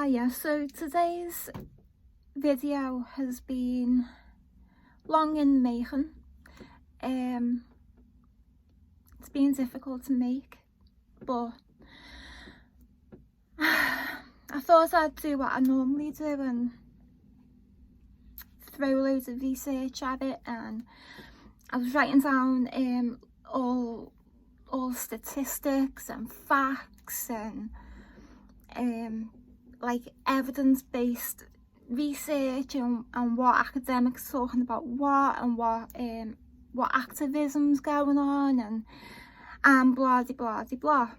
Yeah, so today's video has been long in the making. It's been difficult to make, but I thought I'd do what I normally do and throw loads of research at it, and I was writing down all statistics and facts and like evidence-based research and what academics talking about what, and what activism's going on, and blah de blah de blah.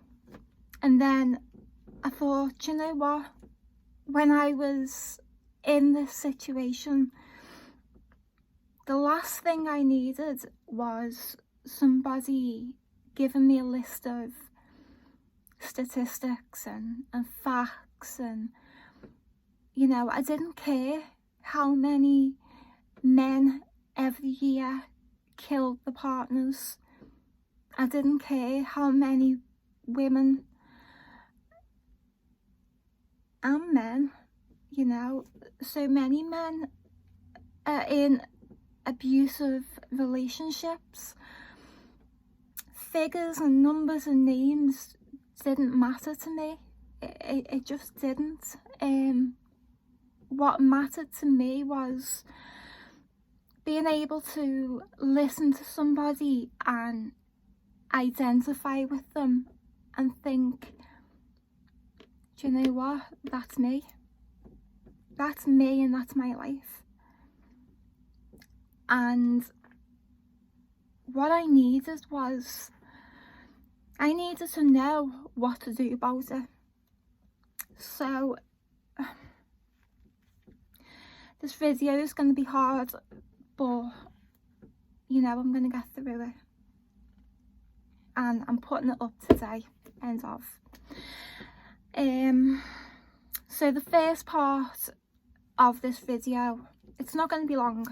And then I thought, you know what, when I was in this situation, the last thing I needed was somebody giving me a list of statistics and facts, and you know, I didn't care how many men every year killed their partners. I didn't care how many women and men, you know, so many men are in abusive relationships. Figures and numbers and names didn't matter to me. It just didn't. What mattered to me was being able to listen to somebody and identify with them and think, do you know what, that's me. That's me and that's my life. And what I needed was, I needed to know what to do about it. So this video is going to be hard, but you know, I'm going to get through it, and I'm putting it up today, end of. So the first part of this video, it's not going to be long,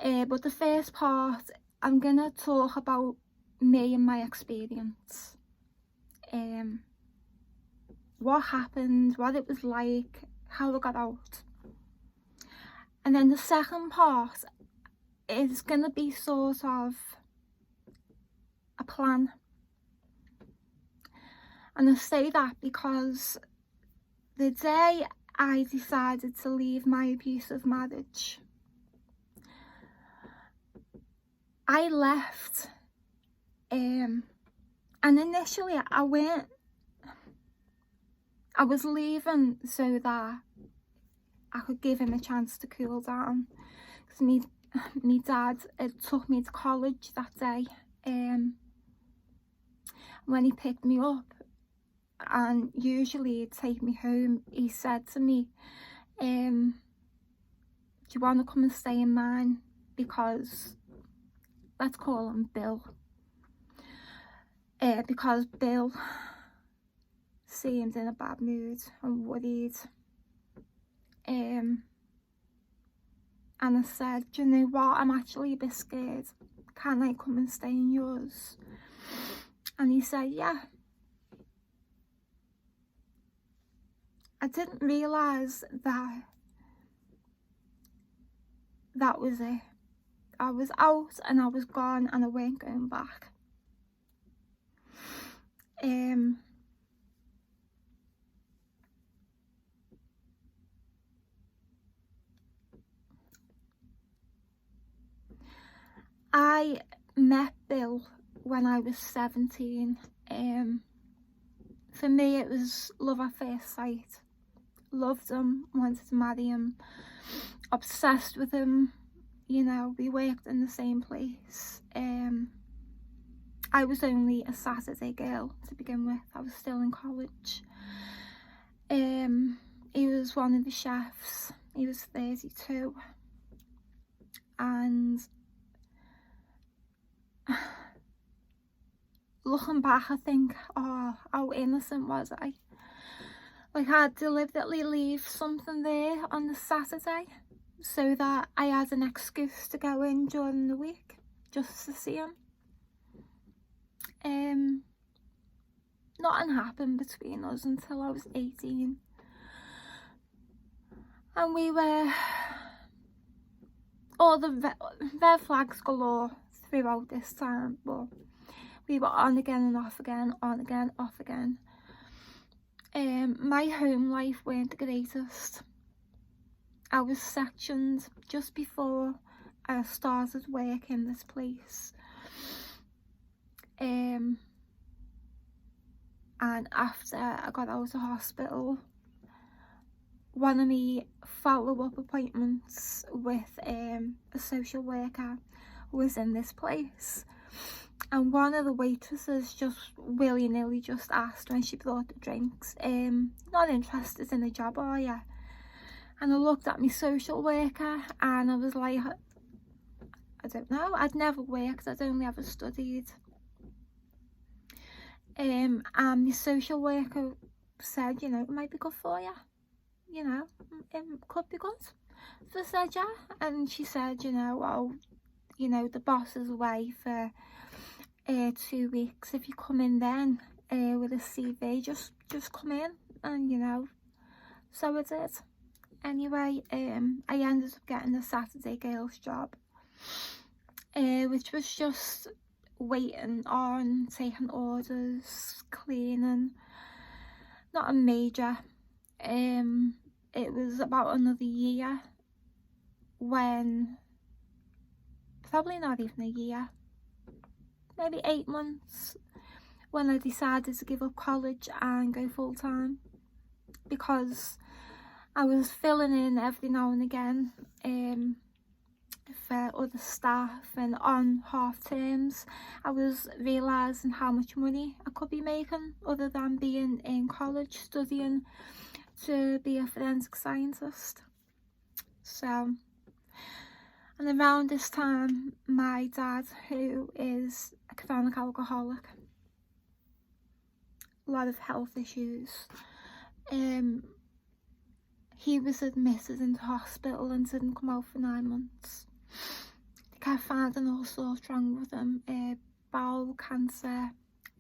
but the first part, I'm going to talk about me and my experience, what happened, what it was like, how I got out. And then the second part is going to be sort of a plan. And I say that because the day I decided to leave my abusive marriage, I left, and initially I was leaving so that I could give him a chance to cool down, because me dad took me to college that day, when he picked me up, and usually he'd take me home, he said to me, do you want to come and stay in mine, because let's call him Bill, because Bill seemed in a bad mood and worried. And I said, do you know what, I'm actually a bit scared, can I come and stay in yours? And he said, yeah. I didn't realise that that was it. I was out and I was gone and I weren't going back. I met Bill when I was 17. For me it was love at first sight. Loved him, wanted to marry him, obsessed with him. You know, we worked in the same place. I was only a Saturday girl to begin with. I was still in college. He was one of the chefs. He was 32. And looking back, I think, oh, how innocent was I? Like, I'd deliberately leave something there on the Saturday so that I had an excuse to go in during the week just to see him. Nothing happened between us until I was 18. And we were, all the red flags galore throughout this time, but we were on again and off again, on again, off again. My home life weren't the greatest. I was sectioned just before I started work in this place. And after I got out of hospital, one of my follow-up appointments with a social worker was in this place. And one of the waitresses just willy-nilly just asked when she brought the drinks, not interested in a job, are you? And I looked at my social worker and I was like, I don't know, I'd never worked, I'd only ever studied. And the social worker said, you know, it might be good for you, you know, it could be good. So I said, yeah. And she said, you know, well, you know, the boss is away for 2 weeks. If you come in then with a CV, just come in. And, you know, so I did. Anyway, I ended up getting a Saturday girls job, which was just waiting on, taking orders, cleaning, not a major. It was about another year when, probably not even a year, maybe 8 months, when I decided to give up college and go full-time, because I was filling in every now and again for other staff, and on half terms I was realising how much money I could be making other than being in college studying to be a forensic scientist. So, and around this time, my dad, who is a chronic alcoholic, a lot of health issues, he was admitted into hospital and didn't come out for 9 months. They kept finding all sorts wrong with him, bowel cancer,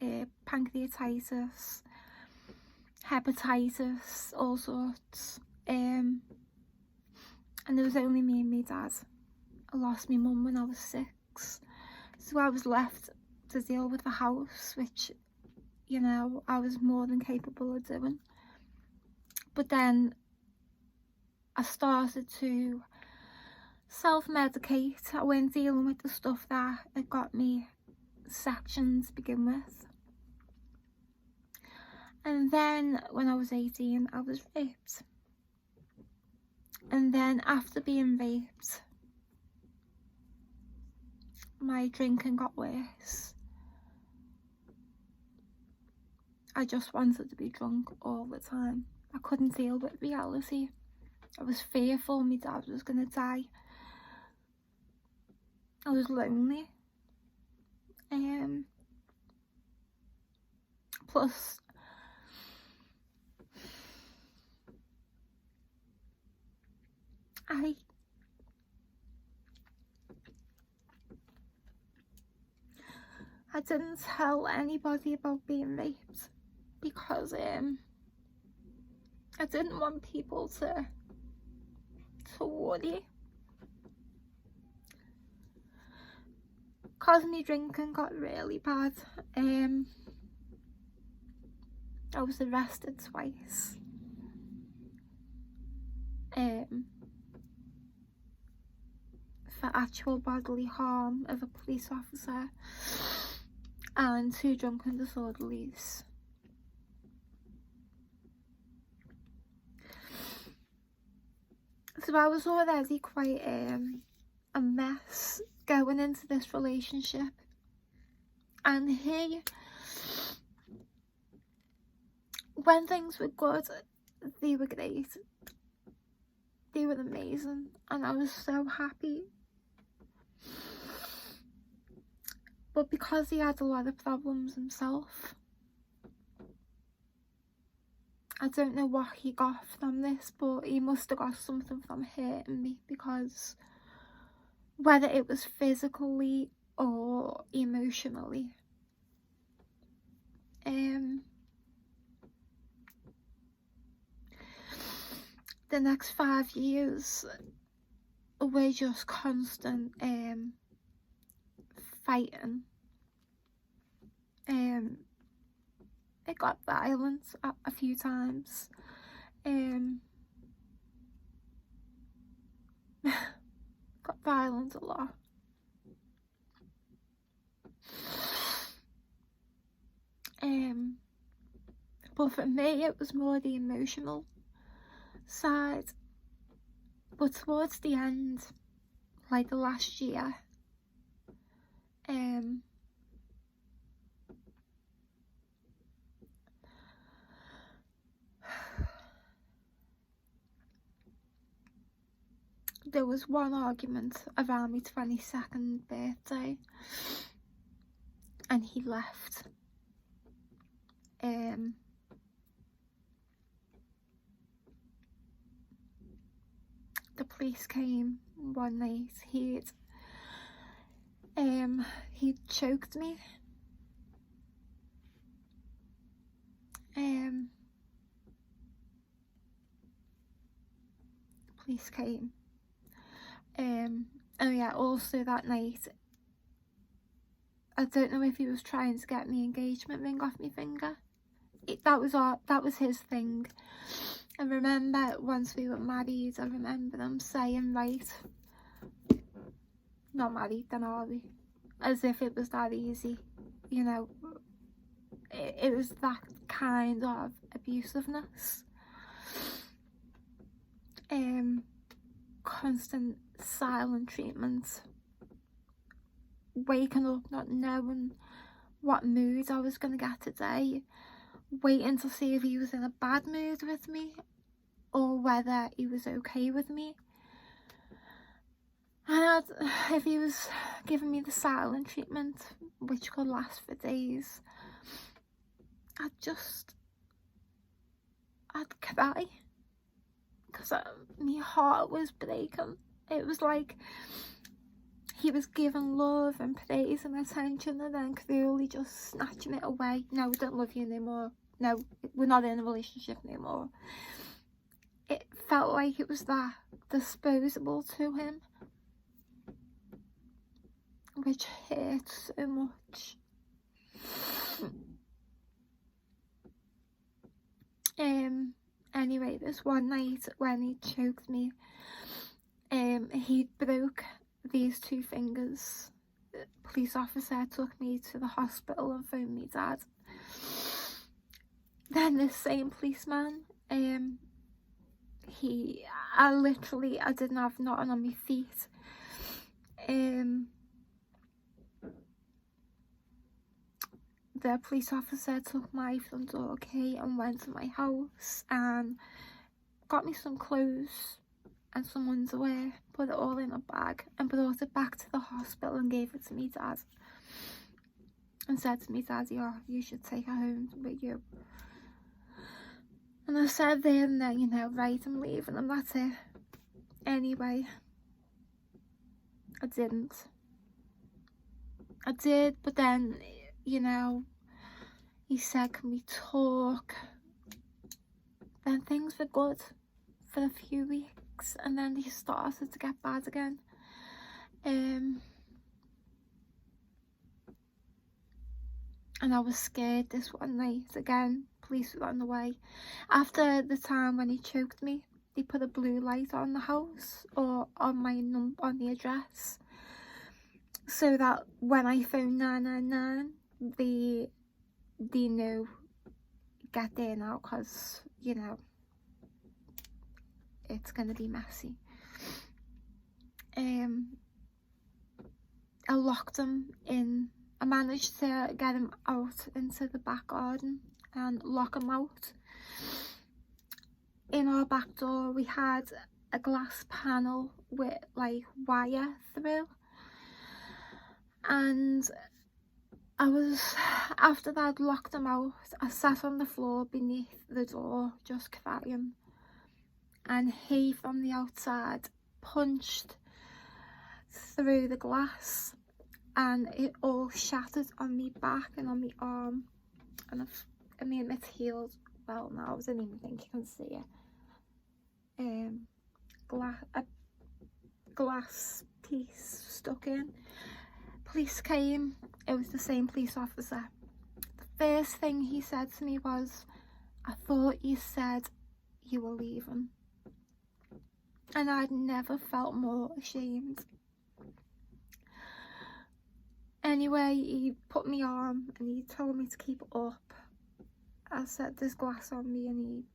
pancreatitis, hepatitis, all sorts. And there was only me and my dad. I lost my mum when I was 6, so I was left to deal with the house, which, you know, I was more than capable of doing. But then I started to self-medicate. I went dealing with the stuff that had got me sectioned to begin with. And then when I was 18, I was raped. And then after being raped, my drinking got worse. I just wanted to be drunk all the time. I couldn't deal with reality. I was fearful my dad was going to die. I was lonely. Plus, I didn't tell anybody about being raped because I didn't want people to worry. Cause my drinking got really bad. I was arrested twice. For actual bodily harm of a police officer and 2 drunken disorderlies. So I was already quite a mess going into this relationship, and when things were good, they were great, they were amazing, and I was so happy. But because he had a lot of problems himself, I don't know what he got from this, but he must have got something from hurting me, because whether it was physically or emotionally, the next 5 years were just constant fighting. It got violent a few times. Got violent a lot. But for me it was more the emotional side. But towards the end, like the last year, there was one argument around my 22nd birthday and he left. The police came one night. He'd choked me. Police came. Oh yeah, also that night, I don't know if he was trying to get me engagement ring off my finger. That was his thing. I remember once we were married, I remember them saying, right, not married then, are we? As if it was that easy, you know. It was that kind of abusiveness. Constant silent treatment. Waking up not knowing what mood I was going to get today. Waiting to see if he was in a bad mood with me or whether he was okay with me. And if he was giving me the silent treatment, which could last for days, I'd cry, because my heart was breaking. It was like he was giving love and praise and attention and then cruelly just snatching it away. No, I don't love you anymore. No, we're not in a relationship anymore. It felt like it was that disposable to him, which hurt so much. Anyway, this one night when he choked me, he broke these 2 fingers. The police officer took me to the hospital and phoned me dad. Then this same policeman, I didn't have nothing on my feet. The police officer took my front door key and went to my house and got me some clothes and some underwear, put it all in a bag and brought it back to the hospital and gave it to me dad and said to me, Daddy, oh, you should take her home with you. And I said there and then, you know, right, I'm leaving and that's it. Anyway, I didn't. I did, but then, you know, he said, can we talk? Then things were good for a few weeks and then they started to get bad again. And I was scared this one night again. Police were on the way. After the time when he choked me, they put a blue light on the house or on the address, so that when I phoned 999, they knew, get there now, because, you know, it's gonna be messy. I locked him in. I managed to get him out into the back garden and lock him out. In our back door we had a glass panel with like wire through, and after that I'd locked him out, I sat on the floor beneath the door just crying, and he from the outside punched through the glass and it all shattered on me back and on my arm, and I mean it's healed well now. I didn't even think you can see it. a glass piece stuck in. Police came. It was the same police officer. The first thing he said to me was, "I thought you said you were leaving." And I'd never felt more ashamed. Anyway, he put me on and he told me to keep it up. I said there's glass on me, and he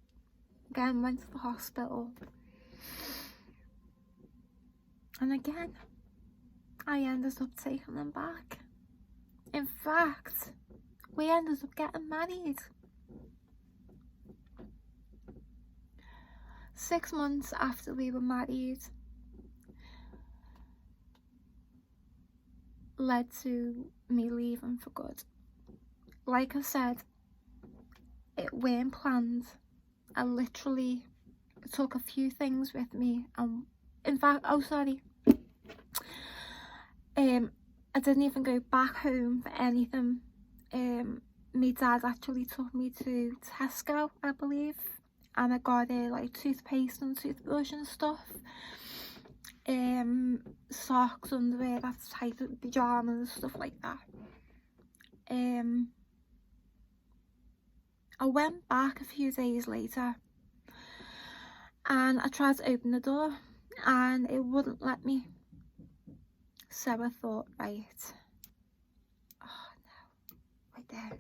again went to the hospital. And again, I ended up taking them back. In fact, we ended up getting married. 6 months after we were married led to me leaving for good. Like I said, it weren't planned. I literally took a few things with me, and in fact, I didn't even go back home for anything. My dad actually took me to Tesco, I believe, and I got like toothpaste and toothbrush and stuff, socks, underwear, that type of pyjamas, stuff like that. I went back a few days later and I tried to open the door and it wouldn't let me. So I thought, right, oh no, right there.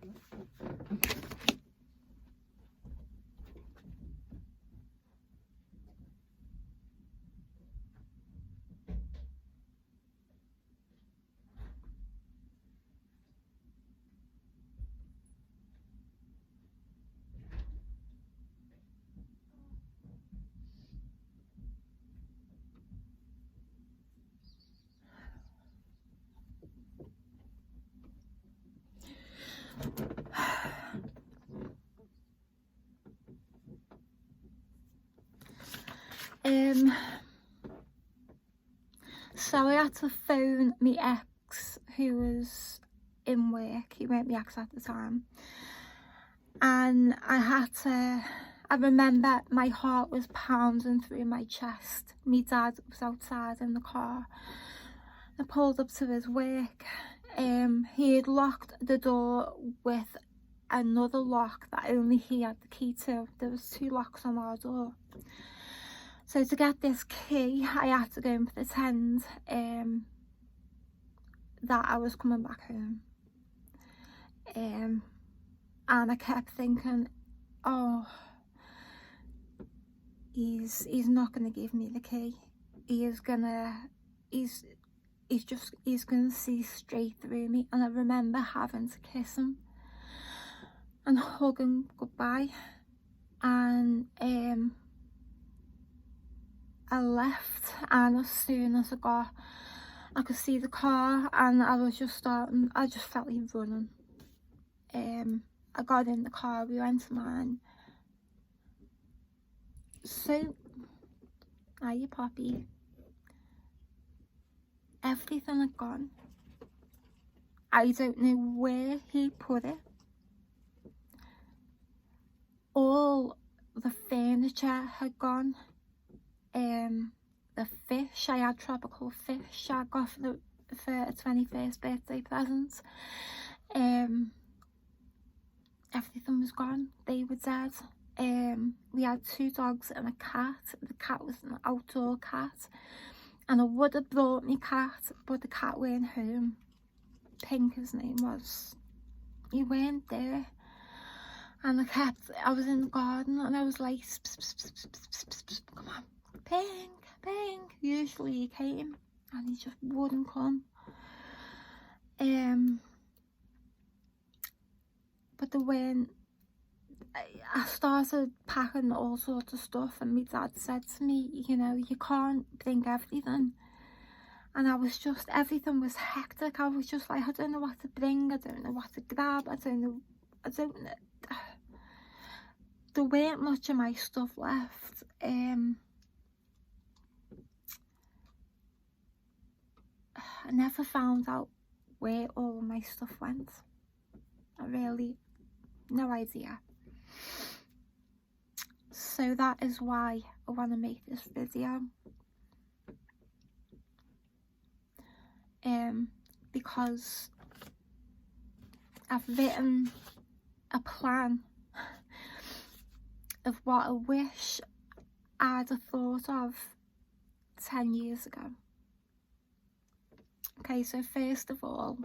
So I had to phone my ex, who was in work. He weren't my ex at the time, and I remember my heart was pounding through my chest. My dad was outside in the car. I pulled up to his work. He had locked the door with another lock that only he had the key to. There was 2 locks on our door. So to get this key, I had to go and pretend that I was coming back home. And I kept thinking, oh, he's not gonna give me the key. He's gonna see straight through me. And I remember having to kiss him and hug him goodbye. And I left, and as soon as I could see the car, and I just felt like running. I got in the car, we went to mine. So, hiya Poppy. Everything had gone. I don't know where he put it. All the furniture had gone. The fish, I had tropical fish I got for a 21st birthday present. Everything was gone. They were dead. We had 2 dogs and a cat. The cat was an outdoor cat, and I would have brought my cat, but the cat weren't home. Pink, his name was. He weren't there. And I was in the garden and I was like, pss, pss, pss, pss, pss, pss, come on, Pink, Pink. Usually he came and he just wouldn't come. But when I started packing all sorts of stuff, and my dad said to me, you know, you can't bring everything. And I was just, everything was hectic. I was just like, I don't know what to bring, I don't know what to grab, I don't know. There weren't much of my stuff left. I never found out where all of my stuff went. I really, no idea. So that is why I want to make this video. Because I've written a plan of what I wish I'd have thought of 10 years ago. Okay, so first of all,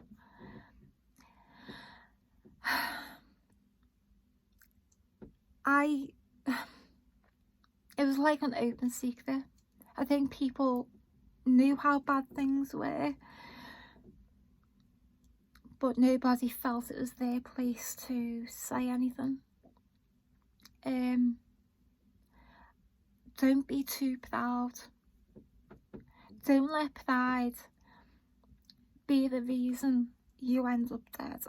it was like an open secret. I think people knew how bad things were, but nobody felt it was their place to say anything. Don't be too proud. Don't let pride be the reason you end up dead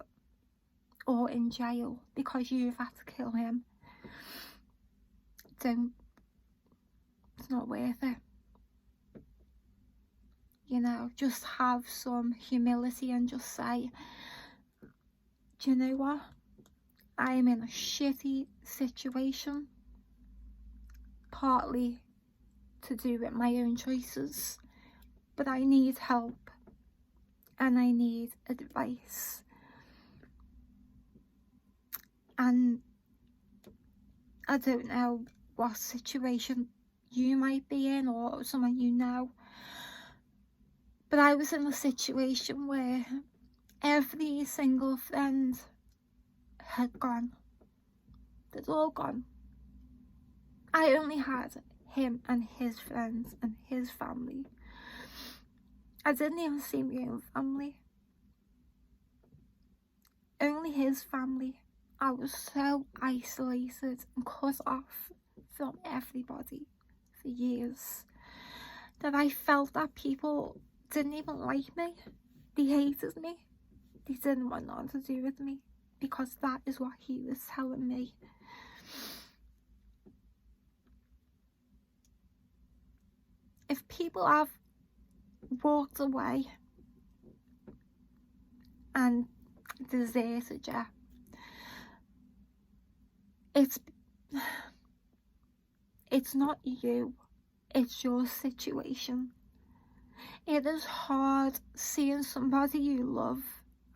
or in jail because you've had to kill him. Don't. It's not worth it. You know, just have some humility and just say, do you know what? I am in a shitty situation, partly to do with my own choices, but I need help and I need advice. And I don't know what situation you might be in or someone you know, but I was in a situation where every single friend had gone. They'd all gone. I only had him and his friends and his family. I didn't even see my own family. Only his family. I was so isolated and cut off from everybody for years that I felt that people didn't even like me. They hated me. They didn't want nothing to do with me because that is what he was telling me. If people have walked away and deserted you, it's not you, it's your situation. It is hard seeing somebody you love,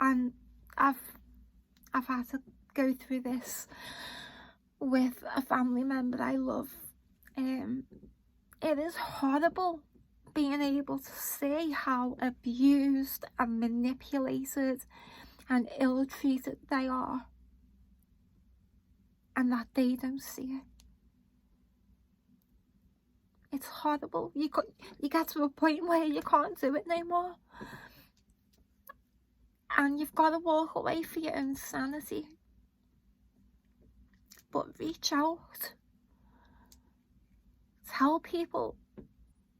and I've had to go through this with a family member I love. It is horrible being able to see how abused and manipulated and ill-treated they are, and that they don't see it. It's horrible. You get to a point where you can't do it no more, and you've got to walk away for your own sanity. But reach out. Tell people,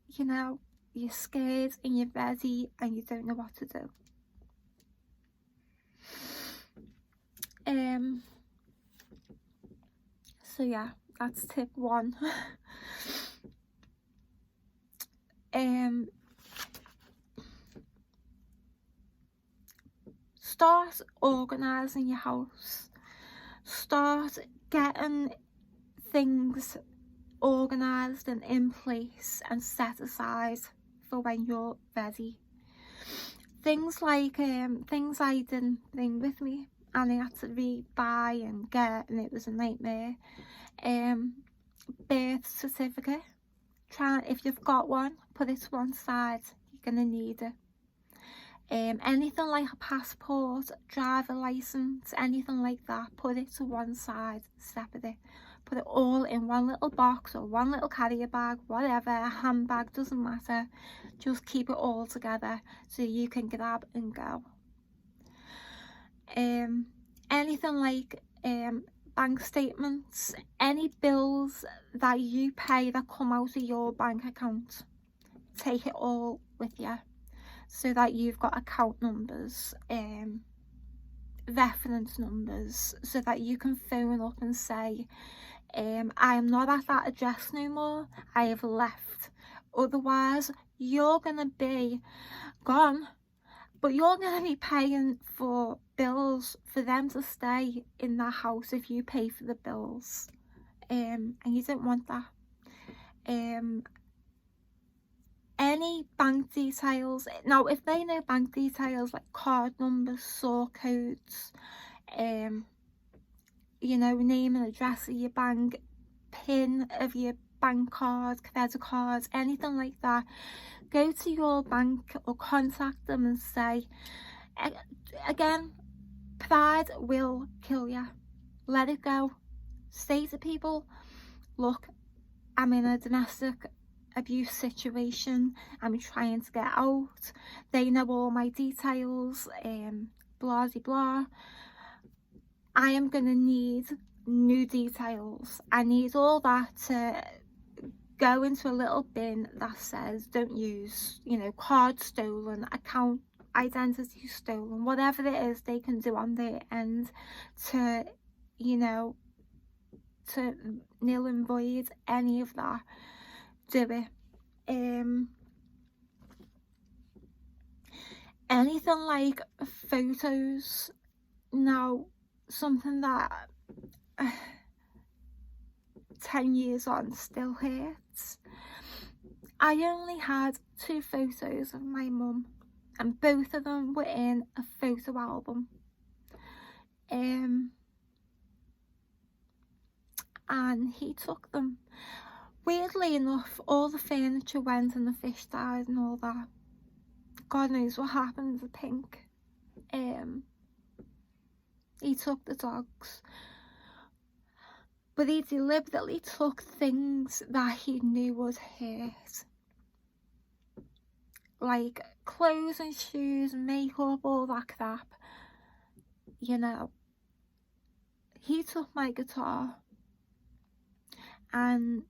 you know, you're scared and you're ready and you don't know what to do. So yeah, that's tip 1. Start organising your house. Start getting things organised and in place and set aside for when you're ready. Things like things I didn't bring with me and I had to buy and get, and it was a nightmare. Birth certificate. If you've got one, put it to one side. You're gonna need it. Anything like a passport, driver license, anything like that, put it to one side, separate. Put it all in one little box or one little carrier bag, whatever, a handbag, doesn't matter. Just keep it all together so you can grab and go. Anything like bank statements, any bills that you pay that come out of your bank account, take it all with you so that you've got account numbers, reference numbers, so that you can phone up and say, I am not at that address no more, I have left. Otherwise you're gonna be gone, but you're gonna be paying for bills for them to stay in that house if you pay for the bills. and you don't want that. Any bank details, now if they know bank details like card numbers, sort codes, you know, name and address of your bank, pin of your bank card, credit cards, anything like that, go to your bank or contact them and say, again, pride will kill you. Let it go. Say to people, look, I'm in a domestic abuse situation, I'm trying to get out, they know all my details, blah de blah. I am gonna need new details. I need all that to go into a little bin that says don't use, you know, card stolen, account identity stolen, whatever it is they can do on their end to, you know, to nil and void any of that. Do it. Anything like photos, now something that 10 years on still hurts. I only had 2 photos of my mum, and both of them were in a photo album. And he took them. Weirdly enough, all the furniture went and the fish died and all that. God knows what happened to Pink. He took the dogs, but he deliberately took things that he knew would hurt, like clothes and shoes, makeup, all that crap. You know, he took my guitar and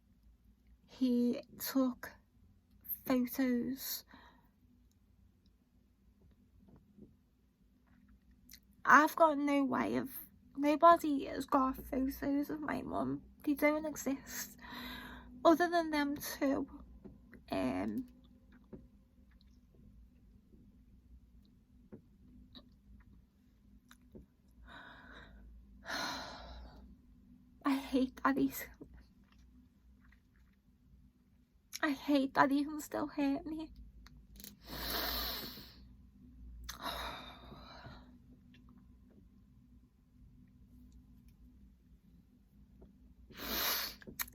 he took photos. I've got no way of, nobody has got photos of my mum. They don't exist other than them 2. I hate that he can still hurt me.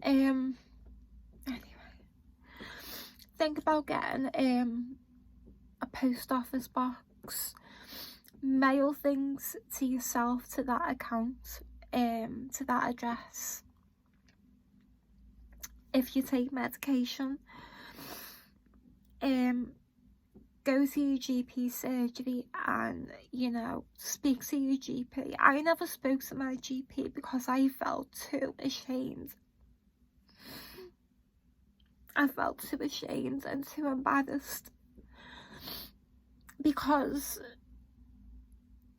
Anyway, think about getting a post office box, mail things to yourself to that account, to that address. If you take medication, go to your GP surgery and, you know, speak to your GP. I never spoke to my GP because I felt too ashamed. I felt too ashamed and too embarrassed because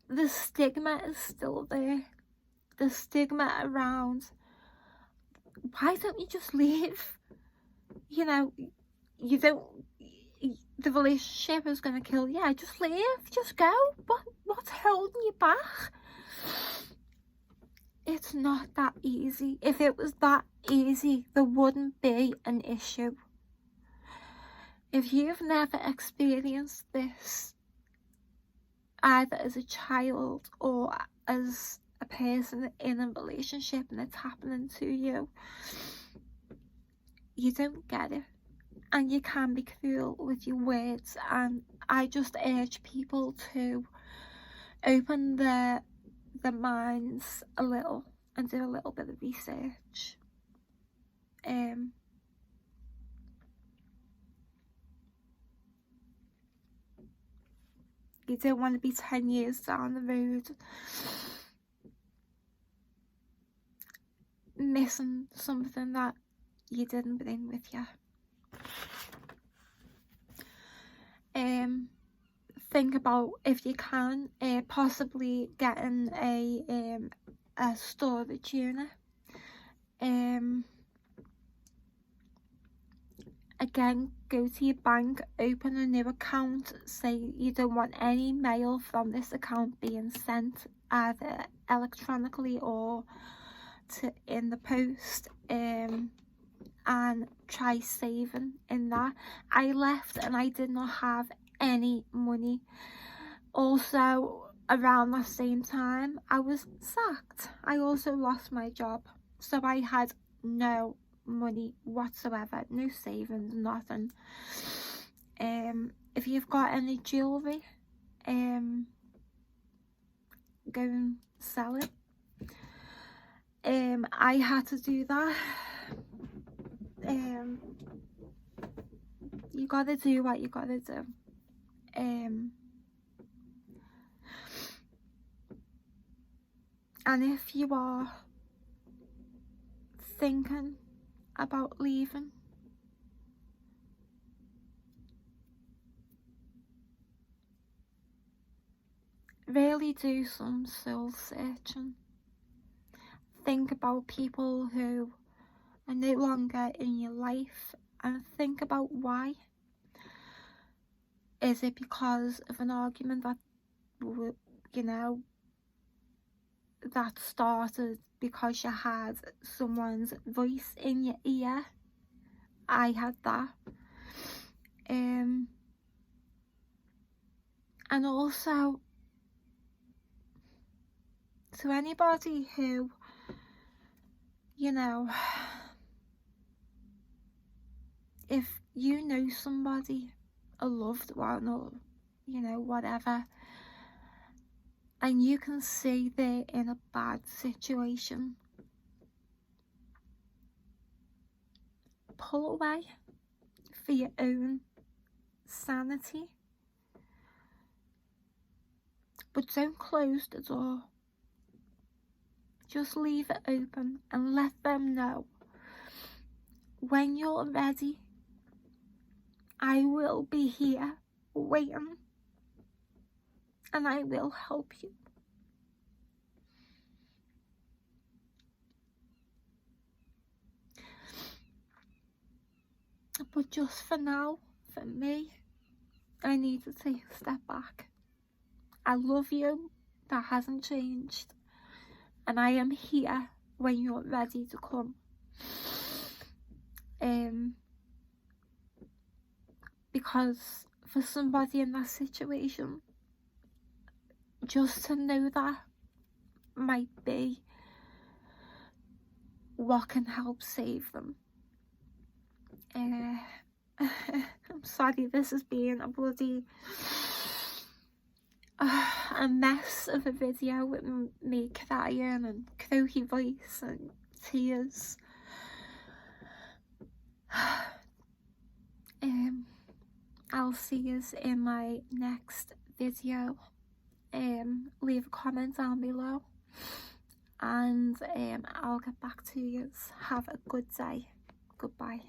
the stigma is still there. The stigma around, why don't you just leave? You know, you don't, the relationship is going to kill you. Yeah, just leave, just go. What's holding you back? It's not that easy. If it was that easy, there wouldn't be an issue. If you've never experienced this, either as a child or as a person in a relationship and it's happening to you, you don't get it. And you can be cruel with your words, and I just urge people to open their minds a little and do a little bit of research. You don't want to be 10 years down the road missing something that you didn't bring with you. Think about, if you can, possibly getting a storage unit. Again, go to your bank, open a new account, say you don't want any mail from this account being sent either electronically or in the post and try saving in that. I left and I did not have any money. Also, around that same time, I was sacked. I also lost my job, so I had no money whatsoever, no savings, nothing. If you've got any jewelry, go and sell it. I had to do that. You gotta do what you gotta do. And if you are thinking about leaving, really do some soul searching. Think about people who are no longer in your life and think about why. Is it because of an argument that, you know, that started because you had someone's voice in your ear? I had that. And also, to anybody who, you know, if you know somebody, a loved one, or, you know, whatever, and you can see they're in a bad situation, pull away for your own sanity, but don't close the door. Just leave it open and let them know, when you're ready, I will be here waiting and I will help you. But just for now, for me, I need to take a step back. I love you, that hasn't changed, and I am here when you're ready to come. Because for somebody in that situation, just to know that might be what can help save them. I'm sorry, this has been a bloody a mess of a video with me crying and croaky voice and tears. I'll see you in my next video. Leave a comment down below and I'll get back to you. Have a good day. Goodbye.